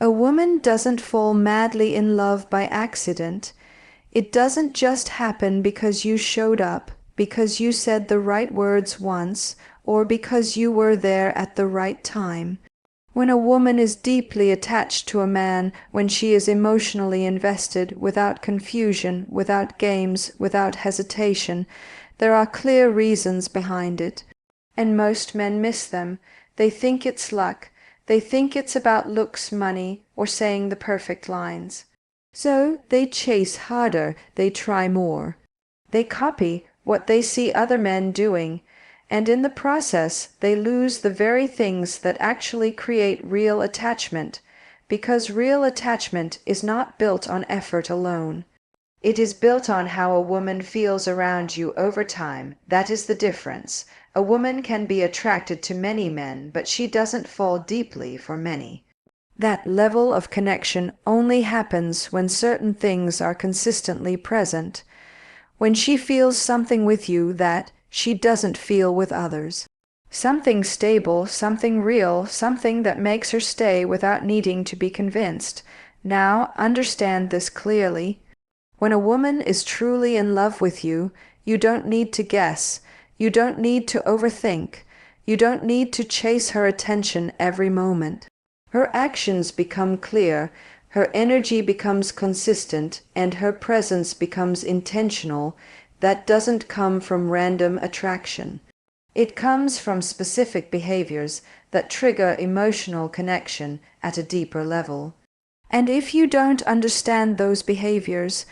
A woman doesn't fall madly in love by accident. It doesn't just happen because you showed up, because you said the right words once, or because you were there at the right time. When a woman is deeply attached to a man, when she is emotionally invested, without confusion, without games, without hesitation, there are clear reasons behind it. And most men miss them. They think it's luck. They think it's about looks, money, or saying the perfect lines. So they chase harder, they try more. They copy what they see other men doing, and in the process they lose the very things that actually create real attachment, because real attachment is not built on effort alone. It is built on how a woman feels around you over time. That is the difference. A woman can be attracted to many men, but she doesn't fall deeply for many. That level of connection only happens when certain things are consistently present, when she feels something with you that she doesn't feel with others. Something stable, something real, something that makes her stay without needing to be convinced. Now, understand this clearly. When a woman is truly in love with you, you don't need to guess. You don't need to overthink. You don't need to chase her attention every moment. Her actions become clear, her energy becomes consistent, and her presence becomes intentional. That doesn't come from random attraction. It comes from specific behaviors that trigger emotional connection at a deeper level. And if you don't understand those behaviors,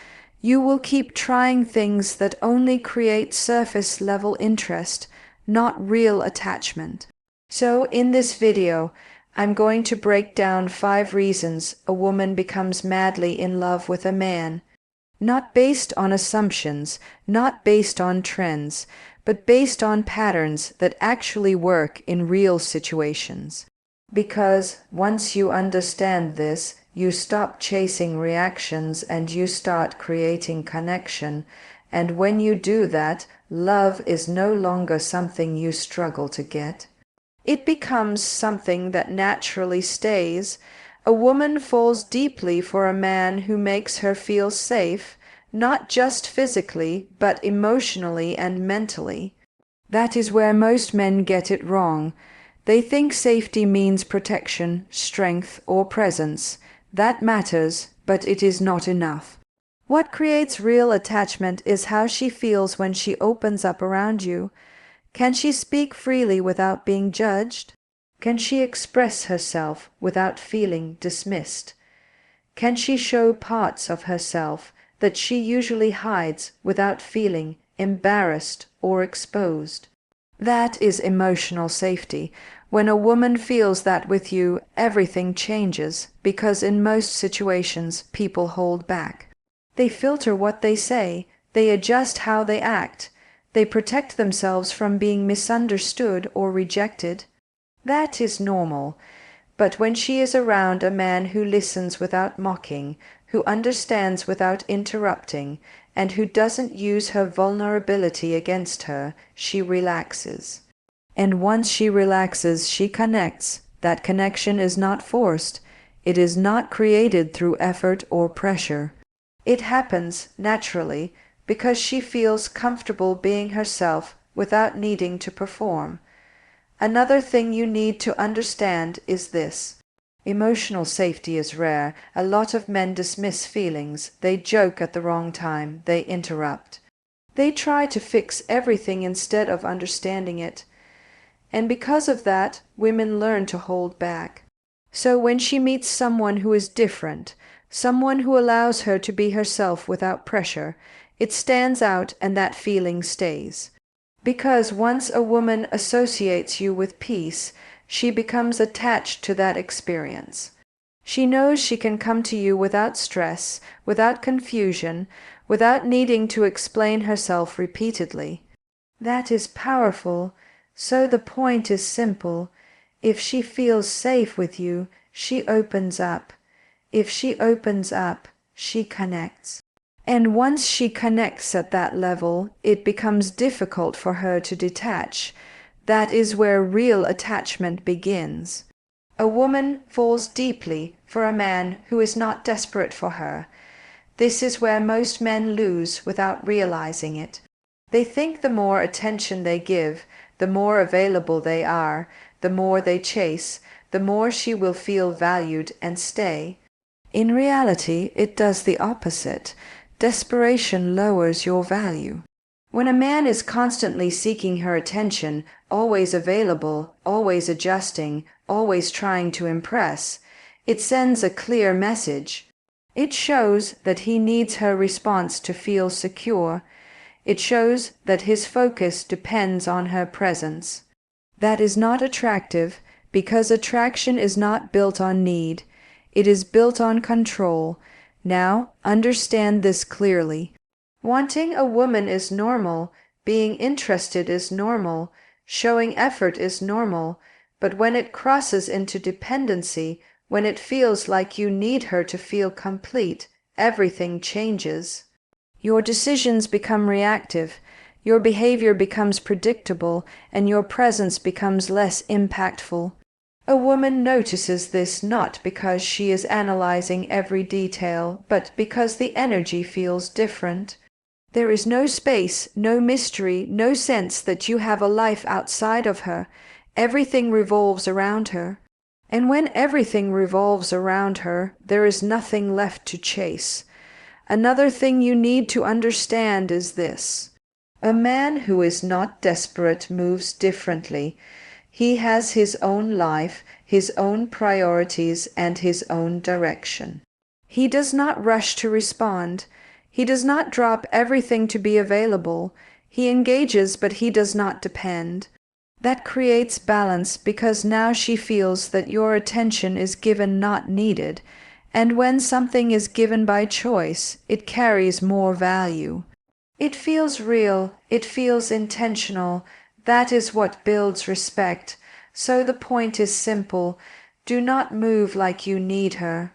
you will keep trying things that only create surface-level interest, not real attachment. So in this video, I'm going to break down 5 reasons a woman becomes madly in love with a man, not based on assumptions, not based on trends, but based on patterns that actually work in real situations. Because once you understand this, you stop chasing reactions and you start creating connection. And when you do that, love is no longer something you struggle to get. It becomes something that naturally stays. A woman falls deeply for a man who makes her feel safe, not just physically, but emotionally and mentally. That is where most men get it wrong. They think safety means protection, strength, or presence. That matters, but it is not enough. What creates real attachment is how she feels when she opens up around you. Can she speak freely without being judged? Can she express herself without feeling dismissed? Can she show parts of herself that she usually hides without feeling embarrassed or exposed? That is emotional safety. When a woman feels that with you, everything changes, because in most situations people hold back. They filter what they say, they adjust how they act, they protect themselves from being misunderstood or rejected. That is normal. But when she is around a man who listens without mocking, who understands without interrupting, and who doesn't use her vulnerability against her, she relaxes. And once she relaxes, she connects. That connection is not forced. It is not created through effort or pressure. It happens naturally because she feels comfortable being herself without needing to perform. Another thing you need to understand is this. Emotional safety is rare. A lot of men dismiss feelings. They joke at the wrong time. They interrupt. They try to fix everything instead of understanding it. And because of that, women learn to hold back. So when she meets someone who is different, someone who allows her to be herself without pressure, it stands out and that feeling stays. Because once a woman associates you with peace, she becomes attached to that experience. She knows she can come to you without stress, without confusion, without needing to explain herself repeatedly. That is powerful. So the point is simple. If she feels safe with you, she opens up. If she opens up, she connects. And once she connects at that level, it becomes difficult for her to detach. That is where real attachment begins. A woman falls deeply for a man who is not desperate for her. This is where most men lose without realizing it. They think the more attention they give, the more available they are, the more they chase, the more she will feel valued and stay. In reality, it does the opposite. Desperation lowers your value. When a man is constantly seeking her attention, always available, always adjusting, always trying to impress, it sends a clear message. It shows that he needs her response to feel secure. It shows that his focus depends on her presence. That is not attractive, because attraction is not built on need. It is built on control. Now, understand this clearly. Wanting a woman is normal, being interested is normal, showing effort is normal, but when it crosses into dependency, when it feels like you need her to feel complete, everything changes. Your decisions become reactive, your behavior becomes predictable, and your presence becomes less impactful. A woman notices this not because she is analyzing every detail, but because the energy feels different. There is no space, no mystery, no sense that you have a life outside of her. Everything revolves around her. And when everything revolves around her, there is nothing left to chase. Another thing you need to understand is this. A man who is not desperate moves differently. He has his own life, his own priorities, and his own direction. He does not rush to respond. He does not drop everything to be available. He engages, but he does not depend. That creates balance because now she feels that your attention is given not needed, and when something is given by choice, it carries more value. It feels real, it feels intentional. That is what builds respect. So the point is simple. Do not move like you need her.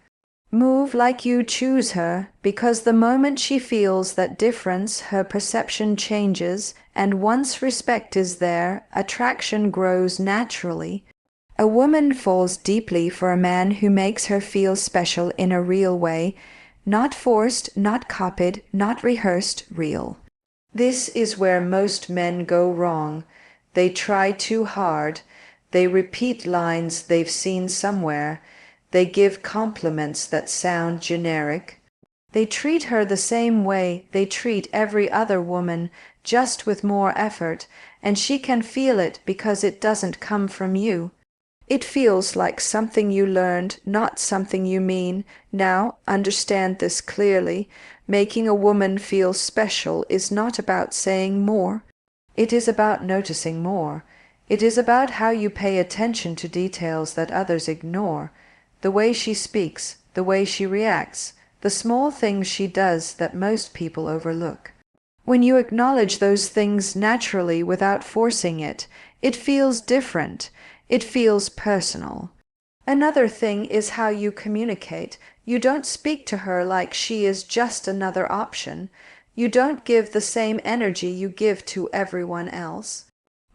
Move like you choose her, because the moment she feels that difference, her perception changes, and once respect is there, attraction grows naturally. A woman falls deeply for a man who makes her feel special in a real way, not forced, not copied, not rehearsed, real. This is where most men go wrong. They try too hard. They repeat lines they've seen somewhere. They give compliments that sound generic. They treat her the same way they treat every other woman, just with more effort, and she can feel it because it doesn't come from you. It feels like something you learned, not something you mean. Now, understand this clearly. Making a woman feel special is not about saying more. It is about noticing more. It is about how you pay attention to details that others ignore. The way she speaks, the way she reacts, the small things she does that most people overlook. When you acknowledge those things naturally without forcing it, it feels different. It feels personal. Another thing is how you communicate. You don't speak to her like she is just another option. You don't give the same energy you give to everyone else.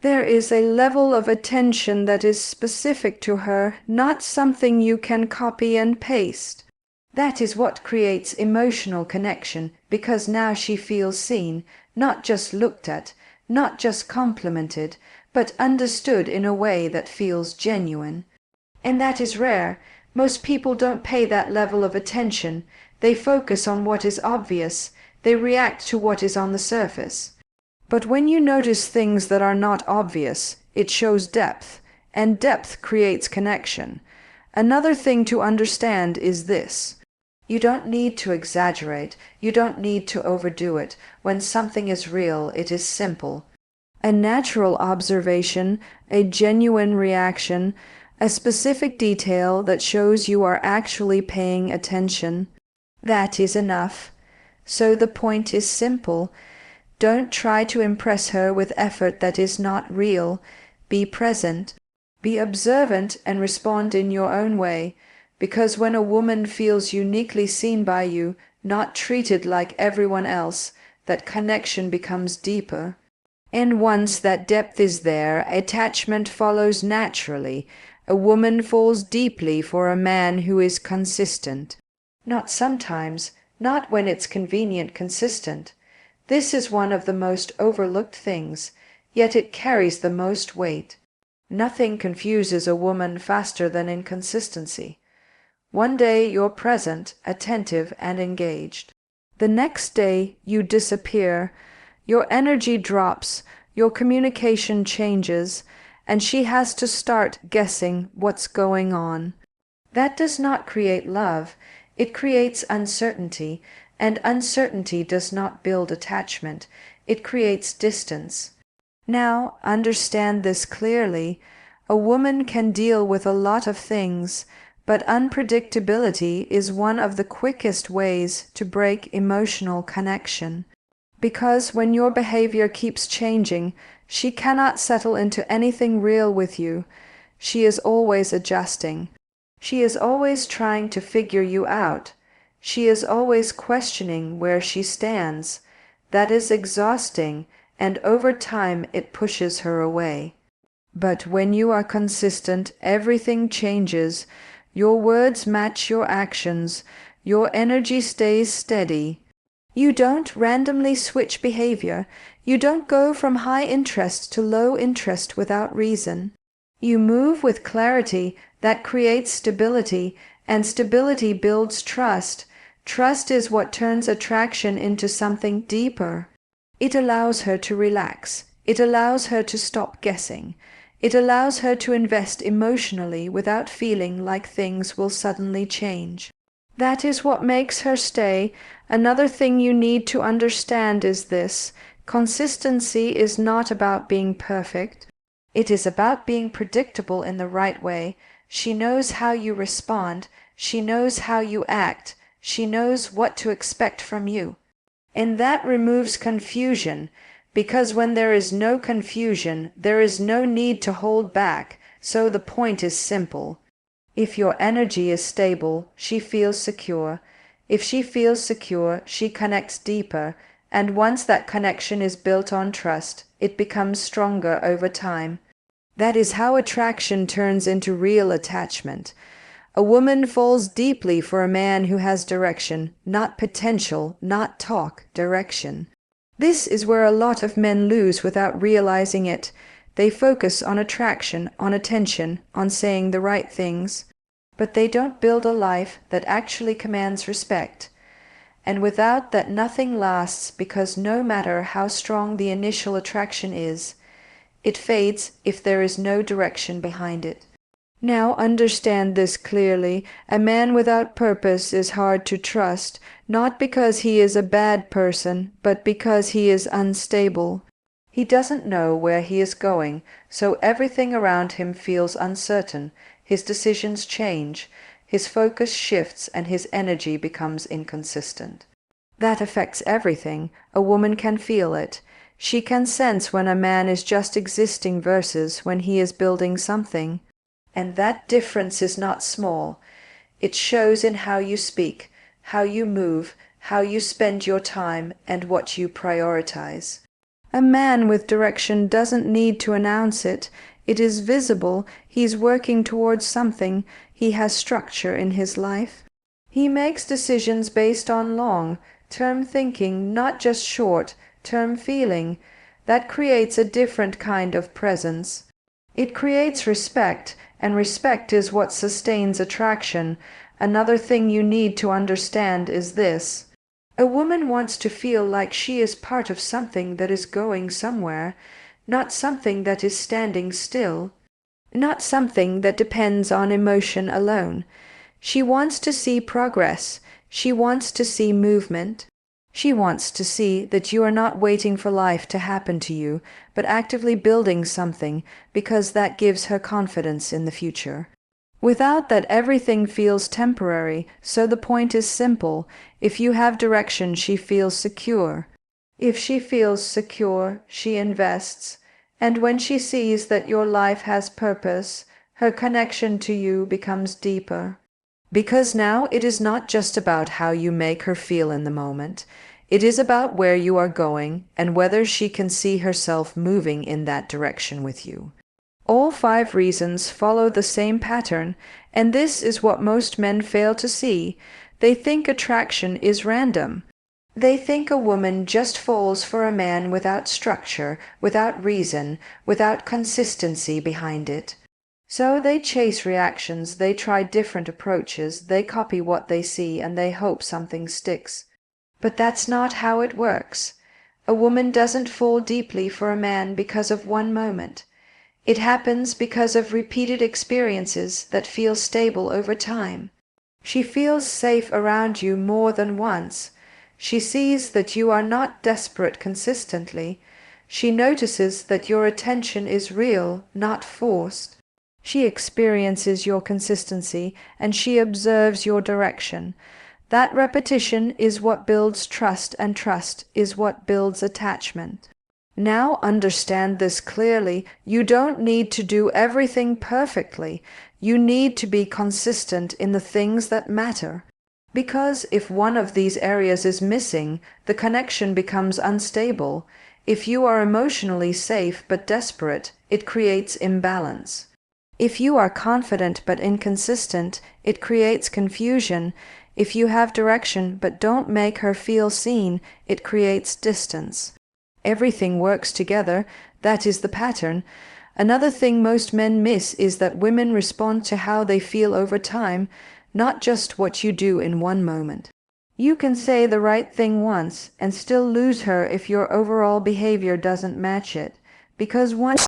There is a level of attention that is specific to her, not something you can copy and paste. That is what creates emotional connection, because now she feels seen, not just looked at, not just complimented, but understood in a way that feels genuine. And that is rare. Most people don't pay that level of attention. They focus on what is obvious. They react to what is on the surface. But when you notice things that are not obvious, it shows depth, and depth creates connection. Another thing to understand is this. You don't need to exaggerate. You don't need to overdo it. When something is real, it is simple. A natural observation, a genuine reaction, a specific detail that shows you are actually paying attention. That is enough. So the point is simple. Don't try to impress her with effort that is not real. Be present. Be observant and respond in your own way, because when a woman feels uniquely seen by you, not treated like everyone else, that connection becomes deeper. And once that depth is there, attachment follows naturally. A woman falls deeply for a man who is consistent. Not sometimes, not when it's convenient consistent. This is one of the most overlooked things, yet it carries the most weight. Nothing confuses a woman faster than inconsistency. One day you're present, attentive, and engaged. The next day you disappear, your energy drops, your communication changes, and she has to start guessing what's going on. That does not create love, it creates uncertainty, and uncertainty does not build attachment, it creates distance. Now, understand this clearly. A woman can deal with a lot of things, but unpredictability is one of the quickest ways to break emotional connection. Because when your behavior keeps changing, she cannot settle into anything real with you. She is always adjusting. She is always trying to figure you out. She is always questioning where she stands. That is exhausting, and over time it pushes her away. But when you are consistent, everything changes. Your words match your actions. Your energy stays steady. You don't randomly switch behavior. You don't go from high interest to low interest without reason. You move with clarity that creates stability, and stability builds trust. Trust is what turns attraction into something deeper. It allows her to relax. It allows her to stop guessing. It allows her to invest emotionally without feeling like things will suddenly change. That is what makes her stay. Another thing you need to understand is this: consistency is not about being perfect. It is about being predictable in the right way. She knows how you respond. She knows how you act. She knows what to expect from you. And that removes confusion, because when there is no confusion, there is no need to hold back, so the point is simple. If your energy is stable, she feels secure. If she feels secure, she connects deeper, and once that connection is built on trust, it becomes stronger over time. That is how attraction turns into real attachment. A woman falls deeply for a man who has direction, not potential, not talk, direction. This is where a lot of men lose without realizing it. They focus on attraction, on attention, on saying the right things, but they don't build a life that actually commands respect. And without that, nothing lasts, because no matter how strong the initial attraction is, it fades if there is no direction behind it. Now understand this clearly. A man without purpose is hard to trust, not because he is a bad person, but because he is unstable. He doesn't know where he is going, so everything around him feels uncertain. His decisions change, his focus shifts, and his energy becomes inconsistent. That affects everything. A woman can feel it. She can sense when a man is just existing versus when he is building something. And that difference is not small. It shows in how you speak, how you move, how you spend your time, and what you prioritize. A man with direction doesn't need to announce it. It is visible. He's working towards something. He has structure in his life. He makes decisions based on long-term thinking, not just short-term feeling. That creates a different kind of presence. It creates respect, and respect is what sustains attraction. Another thing you need to understand is this: a woman wants to feel like she is part of something that is going somewhere, not something that is standing still, not something that depends on emotion alone. She wants to see progress. She wants to see movement. She wants to see that you are not waiting for life to happen to you, but actively building something, because that gives her confidence in the future. Without that, everything feels temporary, so the point is simple. If you have direction, she feels secure. If she feels secure, she invests. And when she sees that your life has purpose, her connection to you becomes deeper. Because now it is not just about how you make her feel in the moment. It is about where you are going and whether she can see herself moving in that direction with you. All 5 reasons follow the same pattern, and this is what most men fail to see. They think attraction is random. They think a woman just falls for a man without structure, without reason, without consistency behind it. So they chase reactions, they try different approaches, they copy what they see, and they hope something sticks. But that's not how it works. A woman doesn't fall deeply for a man because of one moment. It happens because of repeated experiences that feel stable over time. She feels safe around you more than once. She sees that you are not desperate consistently. She notices that your attention is real, not forced. She experiences your consistency, and she observes your direction. That repetition is what builds trust, and trust is what builds attachment. Now understand this clearly. You don't need to do everything perfectly. You need to be consistent in the things that matter. Because if one of these areas is missing, the connection becomes unstable. If you are emotionally safe but desperate, it creates imbalance. If you are confident but inconsistent, it creates confusion. If you have direction but don't make her feel seen, it creates distance. Everything works together. That is the pattern. Another thing most men miss is that women respond to how they feel over time, not just what you do in one moment. You can say the right thing once and still lose her if your overall behavior doesn't match it, because once